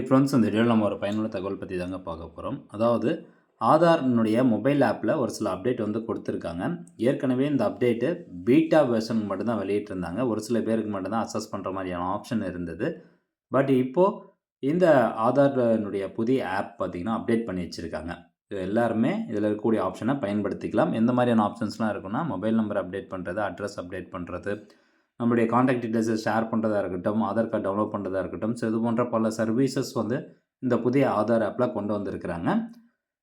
Friends, இந்த வீடியோவில் நம்ம ஒரு பயனுள்ள தகவல் பற்றி தாங்க பார்க்க போகிறோம். அதாவது ஆதார்னுடைய மொபைல் ஆப்பில் ஒரு சில அப்டேட் வந்து கொடுத்துருக்காங்க. ஏற்கனவே இந்த அப்டேட்டு பீட்டா வெர்ஷனுக்கு மட்டும்தான் வெளியிட்டிருந்தாங்க. ஒரு சில பேருக்கு மட்டும்தான் அக்சஸ் பண்ணுற மாதிரியான ஆப்ஷன் இருந்தது. பட் இப்போது இந்த ஆதார்னுடைய புதிய ஆப் பார்த்திங்கன்னா அப்டேட் பண்ணி வச்சுருக்காங்க. எல்லாருமே இதில் இருக்கக்கூடிய ஆப்ஷனை பயன்படுத்திக்கலாம். எந்த மாதிரியான ஆப்ஷன்ஸ்லாம் இருக்குன்னா, மொபைல் நம்பர் அப்டேட் பண்ணுறது, அட்ரஸ் அப்டேட் பண்ணுறது, நம்முடைய கான்டாக்ட் டீட்டெயில்ஸை ஷேர் பண்ணுறதா இருக்கட்டும், ஆதார் கார்டு டவுன்லோட் பண்ணுறதா இருக்கட்டும். ஸோ இது போன்ற பல சர்வீசஸ் வந்து இந்த புதிய ஆதார் ஆப்பில் கொண்டு வந்திருக்கிறாங்க.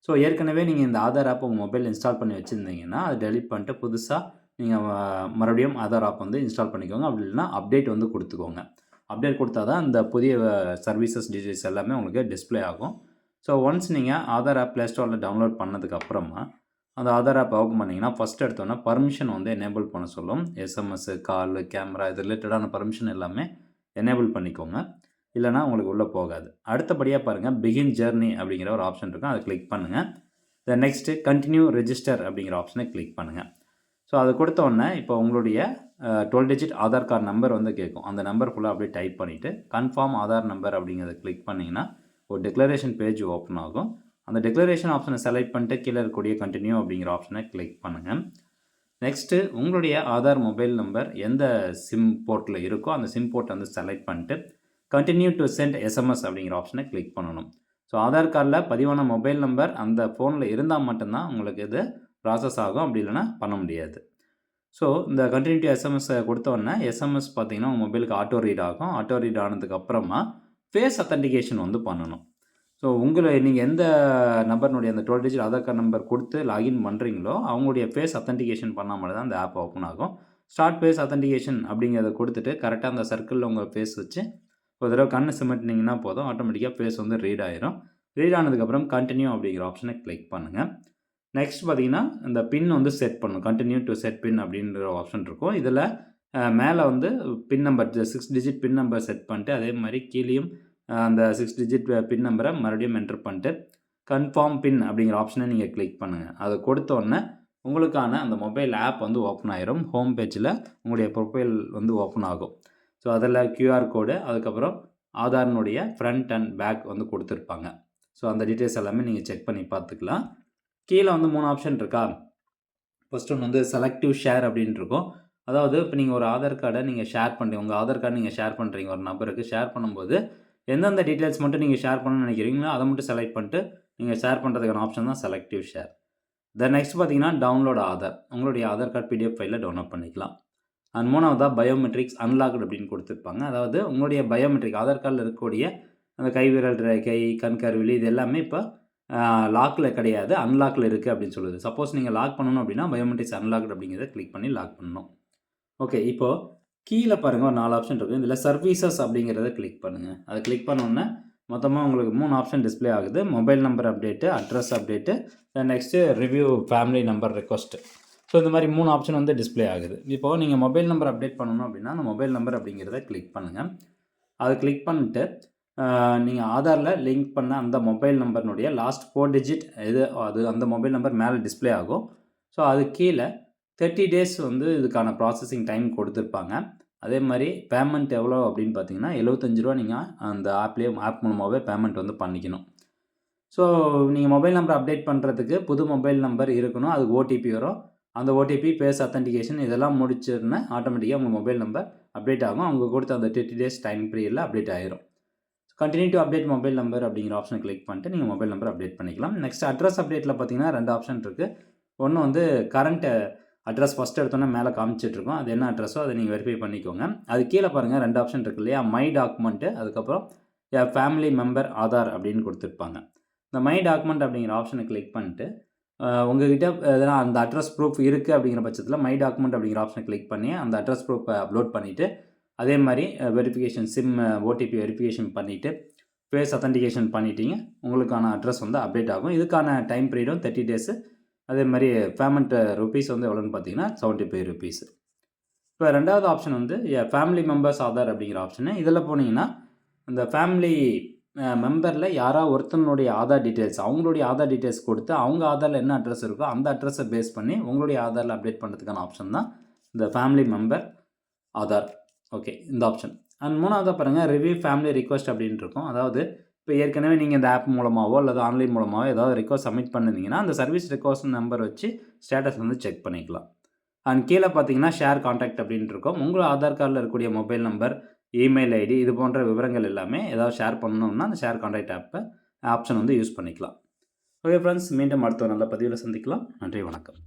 ஸோ ஏற்கனவே நீங்கள் இந்த ஆதார் ஆப் உங்கள் மொபைல் இன்ஸ்டால் பண்ணி வச்சுருந்தீங்கன்னா, அதை டெலிட் பண்ணிட்டு புதுசாக நீங்கள் மறுபடியும் ஆதார் ஆப் வந்து இன்ஸ்டால் பண்ணிக்கோங்க. அப்படி இல்லைனா அப்டேட் வந்து கொடுத்துக்கோங்க. அப்டேட் கொடுத்தா தான் இந்த புதிய சர்வீசஸ் டீட்டெயில்ஸ் எல்லாமே உங்களுக்கு டிஸ்பிளே ஆகும். ஸோ ஒன்ஸ் நீங்கள் ஆதார் ஆப் ப்ளே ஸ்டோரில் டவுன்லோட் பண்ணதுக்கப்புறமா அந்த ஆதார் ஆப் ஓப்பன் பண்ணிங்கன்னா ஃபஸ்ட் எடுத்தோன்னா பர்மிஷன் வந்து எனேபிள் பண்ண சொல்லும். எஸ்எம்எஸ்ஸு, காலு, கேமரா இது ரிலேட்டடான பர்மிஷன் எல்லாமே எனேபிள் பண்ணிக்கோங்க. இல்லைனா உங்களுக்கு உள்ளே போகாது. அடுத்தபடியாக பாருங்கள், பிகின் ஜெர்னி அப்படிங்கிற ஒரு ஆப்ஷன் இருக்கும். அதை கிளிக் பண்ணுங்கள். நெக்ஸ்ட்டு கண்டினியூ ரெஜிஸ்டர் அப்படிங்கிற ஆப்ஷனை கிளிக் பண்ணுங்கள். ஸோ அது கொடுத்த உடனே இப்போ உங்களுடைய 12 டிஜிட் ஆதார் கார்டு நம்பர் வந்து கேட்கும். அந்த நம்பர் ஃபுல்லாக அப்படியே டைப் பண்ணிவிட்டு கன்ஃபார்ம் ஆதார் நம்பர் அப்படிங்கிறத கிளிக் பண்ணிங்கன்னா ஒரு டிக்ளரேஷன் பேஜ் ஓப்பன் ஆகும். அந்த டிக்ளரேஷன் ஆப்ஷனை செலக்ட் பண்ணிட்டு கீழே இருக்கக்கூடிய கண்டினியூ அப்படிங்கிற ஆப்ஷனை கிளிக் பண்ணுங்கள். நெக்ஸ்ட்டு உங்களுடைய ஆதார் மொபைல் நம்பர் எந்த சிம் போர்ட்டில் இருக்கோ அந்த சிம் போர்ட்டை வந்து செலக்ட் பண்ணிட்டு கண்டினியூ டு சென்ட் எஸ்எம்எஸ் அப்படிங்கிற ஆப்ஷனை கிளிக் பண்ணணும். ஸோ ஆதார் கார்டில் பதிவான மொபைல் நம்பர் அந்த ஃபோனில் இருந்தால் மட்டும்தான் உங்களுக்கு இது ப்ராசஸ் ஆகும். அப்படி இல்லைனா பண்ண முடியாது. ஸோ இந்த கண்டினியூ டு எஸ்எம்எஸ் கொடுத்தோடனே எஸ்எம்எஸ் பார்த்தீங்கன்னா உங்கள் மொபைலுக்கு ஆட்டோ ரீட் ஆகும். ஆட்டோ ரீட் ஆனதுக்கப்புறமா ஃபேஸ் அத்தன்டிகேஷன் வந்து பண்ணணும். ஸோ நீங்கள் எந்த நம்பர்னுடைய அந்த 12 டிஜிட் ஆதார் கார்டு நம்பர் கொடுத்து லாகின் பண்ணுறீங்களோ அவங்களுடைய ஃபேஸ் அத்தன்டிகேஷன் பண்ணால் மட்டும் தான் அந்த ஆப் ஓப்பன் ஆகும். ஸ்டார்ட் ஃபேஸ் அத்தன்டிகேஷன் அப்படிங்கிறத கொடுத்துட்டு கரெக்டாக அந்த சர்க்கிளில் உங்கள் ஃபேஸ் வச்சு ஒரு தடவை கண்ணை சிமிட்டினீங்கன்னா போதும், ஆட்டோமேட்டிக்காக ஃபேஸ் வந்து ரீட் ஆயிரும். ரீட் ஆனதுக்கப்புறம் கண்டினியூ அப்படிங்கிற ஆப்ஷனை கிளிக் பண்ணுங்கள். நெக்ஸ்ட் பார்த்தீங்கன்னா இந்த பின் வந்து செட் பண்ணணும். கண்டினியூ டு செட் பின் அப்படின்ற ஆப்ஷன் இருக்கும். இதில் மேலே வந்து பின் நம்பர் 6 டிஜிட் பின் நம்பர் செட் பண்ணிட்டு அதே மாதிரி கீழேயும் அந்த 6 டிஜிட் பின் நம்பரை மறுபடியும் என்டர் பண்ணிட்டு கன்ஃபார்ம் பின் அப்படிங்கிற ஆப்ஷனை நீங்கள் கிளிக் பண்ணுங்கள். அதை கொடுத்தோடனே உங்களுக்கான அந்த மொபைல் ஆப் வந்து ஓப்பன் ஆயிரும். ஹோம் பேஜில் உங்களுடைய ப்ரொஃபைல் வந்து ஓப்பன் ஆகும். ஸோ அதில் QR கோடு, அதுக்கப்புறம் ஆதார்னுடைய ஃப்ரண்ட் அண்ட் பேக் வந்து கொடுத்துருப்பாங்க. ஸோ அந்த டீட்டெயில்ஸ் எல்லாமே நீங்கள் செக் பண்ணி பார்த்துக்கலாம். கீழே வந்து 3 ஆப்ஷன் இருக்கா. ஃபஸ்ட் ஒன்று வந்து செலக்டிவ் ஷேர் அப்படின்ட்டு இருக்கும். அதாவது இப்போ நீங்கள் ஒரு ஆதார் கார்டை நீங்கள் ஷேர் பண்ணுறீங்க, உங்கள் ஆதார் கார்டு நீங்கள் ஷேர் பண்ணுறீங்க ஒரு நபருக்கு. ஷேர் பண்ணும்போது எந்தெந்த டீட்டெயில்ஸ் மட்டும் நீங்கள் ஷேர் பண்ணணும்னு நினைக்கிறீங்களோ அதை மட்டும் செலக்ட் பண்ணிட்டு நீங்கள் ஷேர் பண்ணுறதுக்கான ஆப்ஷன் தான் செலக்டிவ் ஷேர். நெக்ஸ்ட் பார்த்தீங்கன்னா டவுன்லோட் ஆதார். உங்களுடைய ஆதார் கார்டு PDF ஃபைலில் டவுன்லோட் பண்ணிக்கலாம். அண்ட் மூணாவதாக பயோமெட்ரிக்ஸ் அன்லாக்டு அப்படின்னு கொடுத்துருப்பாங்க. அதாவது உங்களுடைய பயோமெட்ரிக் ஆதார் கார்டில் இருக்கக்கூடிய அந்த கைவிரல் ரேகை, கண்கருவிழி இது எல்லாமே இப்போ லாக்கில் கிடையாது, அன்லாக்கில் இருக்குது அப்படின்னு சொல்லுது. சப்போஸ் நீங்கள் லாக் பண்ணணும் அப்படின்னா பயோமெட்ரிக்ஸ் அன்லாக்டு அப்படிங்கிறத கிளிக் பண்ணி லாக் பண்ணணும். ஓகே, இப்போது கீழே பாருங்கள் ஒரு 4 ஆப்ஷன் இருக்குது. இதில் சர்வீசஸ் அப்படிங்கிறத கிளிக் பண்ணுங்கள். அதை கிளிக் பண்ணோன்னே மொத்தமாக உங்களுக்கு 3 ஆப்ஷன் டிஸ்பிளே ஆகுது. Mobile number update, address update, next review family number request. So இந்த மாதிரி 3 ஆப்ஷன் வந்து டிஸ்பிளே ஆகுது. இப்போது நீங்கள் மொபைல் நம்பர் அப்டேட் பண்ணணும் அப்படின்னா அந்த மொபைல் நம்பர் அப்படிங்கிறத கிளிக் பண்ணுங்கள். அதை கிளிக் பண்ணிட்டு நீங்கள் ஆதாரில் லிங்க் பண்ண அந்த மொபைல் நம்பர்னுடைய லாஸ்ட் 4 டிஜிட் அது அந்த மொபைல் நம்பர் மேலே டிஸ்பிளே ஆகும். ஸோ அது கீழே 30 டேஸ் வந்து இதுக்கான ப்ராசஸிங் டைம் கொடுத்துருப்பாங்க. அதே மாதிரி பேமெண்ட் எவ்வளோ அப்படின்னு பார்த்தீங்கன்னா ரூ. 75 நீங்கள் அந்த ஆப் மூலமாகவே பேமெண்ட் வந்து பண்ணிக்கணும். ஸோ நீங்கள் மொபைல் நம்பர் அப்டேட் பண்ணுறதுக்கு புது மொபைல் நம்பர் இருக்கணும். அதுக்கு OTP வரும். அந்த OTP ஃபேஸ் அத்தன்டிகேஷன் இதெல்லாம் முடிச்சிருந்தா ஆட்டோமேட்டிக்காக உங்கள் மொபைல் நம்பர் அப்டேட் ஆகும். அவங்க கொடுத்த அந்த 30 டேஸ் டைம் பீரியடில் அப்டேட் ஆயிரும். Continue to update mobile number அப்படிங்கிற ஆப்ஷனை கிளிக் பண்ணிட்டு நீங்கள் மொபைல் நம்பர் அப்டேட் பண்ணிக்கலாம். நெக்ஸ்ட் அட்ரஸ் அப்டேட்டில் பார்த்தீங்கன்னா 2 ஆப்ஷன் இருக்குது. ஒன்று வந்து கரண்ட் அட்ரஸ் ஃபஸ்ட் எடுத்தோன்னே மேலே காமிச்சிட்ருக்கோம். அது என்ன அட்ரஸோ அதை நீங்கள் வெரிஃபை பண்ணிக்கோங்க. அது கீழே பாருங்கள் 2 ஆப்ஷன் இருக்குது இல்லையா, மை டாக்குமெண்ட்டு, அதுக்கப்புறம் ஃபேமிலி மெம்பர் ஆதார் அப்படின்னு கொடுத்துருப்பாங்க. இந்த மை டாக்குமெண்ட் அப்படிங்கிற ஆப்ஷனை கிளிக் பண்ணிட்டு உங்கள்கிட்ட எதனா அந்த அட்ரஸ் ப்ரூஃப் இருக்குது அப்படிங்கிற பட்சத்தில் மை டாக்குமெண்ட் அப்படிங்கிற ஆப்ஷனை கிளிக் பண்ணி அந்த அட்ரஸ் ப்ரூஃபை அப்லோட் பண்ணிவிட்டு அதே மாதிரி வெரிஃபிகேஷன் சிம் OTP வெரிஃபிகேஷன் பண்ணிவிட்டு ஃபேஸ் அத்தன்டிகேஷன் பண்ணிட்டீங்க, உங்களுக்கான அட்ரஸ் வந்து அப்டேட் ஆகும். இதுக்கான டைம் பீரியடும் 30 டேஸு. அதே மாதிரி பேமெண்ட் ருபீஸ் வந்து எவ்வளோன்னு பார்த்தீங்கன்னா 75 ருபீஸ். இப்போ 2வது ஆப்ஷன் வந்து ஃபேமிலி மெம்பர்ஸ் ஆதார் அப்படிங்கிற ஆப்ஷனு. இதில் போனீங்கன்னா இந்த ஃபேமிலி மெம்பரில் யாராவது ஒருத்தனுடைய ஆதார் டீட்டெயில்ஸ், அவங்களுடைய ஆதார் டீட்டெயில்ஸ் கொடுத்து அவங்க ஆதாரில் என்ன அட்ரஸ் இருக்கோ அந்த அட்ரஸை பேஸ் பண்ணி உங்களுடைய ஆதாரில் அப்டேட் பண்ணுறதுக்கான ஆப்ஷன் தான் இந்த ஃபேமிலி மெம்பர் ஆதார். ஓகே, இந்த ஆப்ஷன். அண்ட் 3வது பாருங்கள் ரிவ்யூ ஃபேமிலி ரிக்வெஸ்ட் அப்படின்னு இருக்கும். அதாவது இப்போ ஏற்கனவே நீங்கள் இந்த ஆப் மூலமாவோ அல்லது ஆன்லைன் மூலமாவோ ஏதாவது ரெக்வஸ்ட் சப்மிட் பண்ணியிருந்தீங்கன்னா அந்த சர்வீஸ் ரெக்வஸ்ட் நம்பர் வச்சு ஸ்டேட்டஸ் வந்து செக் பண்ணிக்கலாம். அண்ட் கீழே பார்த்தீங்கன்னா ஷேர் கான்டாக்ட் அப்படின்னு இருக்கும். உங்கள் ஆதார் கார்டில் இருக்கக்கூடிய மொபைல் நம்பர், இமெயில் ஐடி இது போன்ற விவரங்கள் எல்லாமே ஏதாவது ஷேர் பண்ணணும்னா அந்த ஷேர் கான்டாக்ட் ஆப்ஷன் வந்து யூஸ் பண்ணிக்கலாம். ஓகே ஃப்ரெண்ட்ஸ், மீண்டும் அடுத்த ஒரு நல்ல பதிவில் சந்திக்கலாம். நன்றி, வணக்கம்.